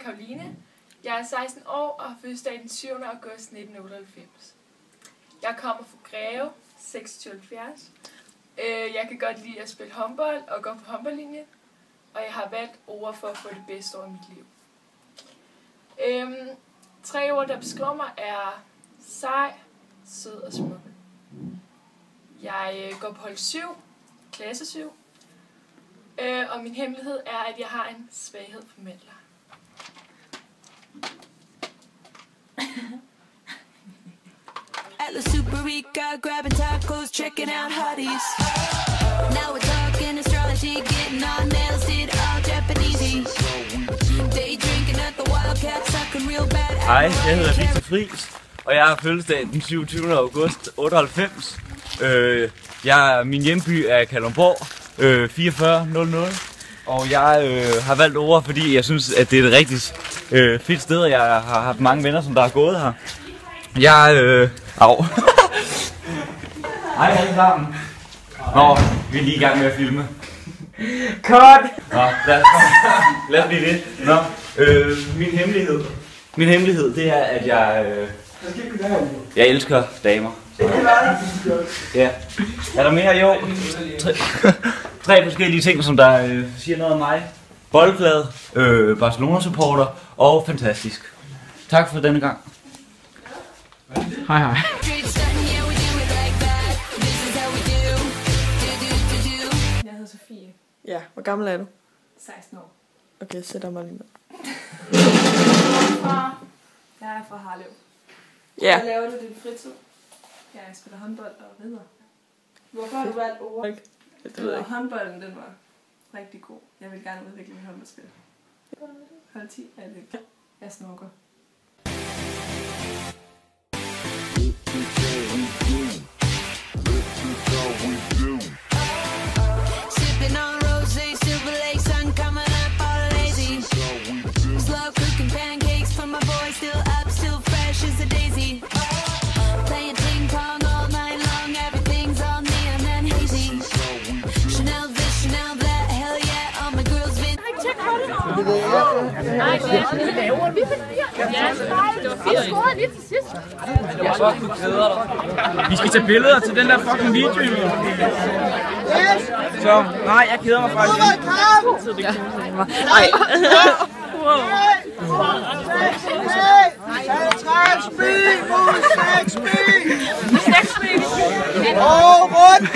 Karoline. Jeg er 16 år og har fødselsdag den 7. august 1998. Jeg kommer fra Greve, 76. Jeg kan godt lide at spille håndbold og gå på håndboldlinjen. Og jeg har valgt ord for at få det bedste over mit liv. 3 ord, der beskriver mig, er sej, sød og smuk. Jeg går på hold 7, klasse 7. Og min hemmelighed er, at jeg har en svaghed for mandler. At La Superica, grabbing tacos, checking out hotties. Now we're talking astrology, getting our nails did all Japanesey. Day drinking at the Wildcat, sucking real bad. Hej, jeg hedder Victor Friis, og jeg har fødselsdag den 27. august 98. Min hjemby er Kalundborg, 4400. Og jeg har valgt ord, fordi jeg synes, at det er et rigtig fedt sted, og jeg har haft mange venner, som der har gået her. Hej alle sammen. Nå, vi er lige i gang med at filme. Cut! Nå, lad os blive det. Nå, min hemmelighed, det er, at jeg elsker damer. Ja. Er der mere? Jo. 3 forskellige ting, som der siger noget om mig. Boldplade, Barcelona-supporter og fantastisk. Tak for denne gang. Hej hej. Jeg hedder Sofie. Ja, hvor gammel er du? 16 år. Okay, sæt dig mig lige med. Jeg er fra Harlev. Ja. Hvad laver du i din fritid? Jeg spiller håndbold og rider. Hvorfor har du valgt ord? Det ved jeg ikke. Håndbolden, den var rigtig god. Jeg vil gerne udvikle mit håndboldspil. Hold 10 er det. Jeg snorker. Sipping on rosé, Silver Lake, sun coming up all lazy. Slow cooking pancakes for my boy, still up, still fresh as a daisy. Playing ping pong all night long, everything's all neon and hazy. Chanel this, Chanel that, hell yeah, all my girls been. Vi skal tage billeder til den der fucking video. Så, nej, jeg keder mig faktisk. Nej. Og rundt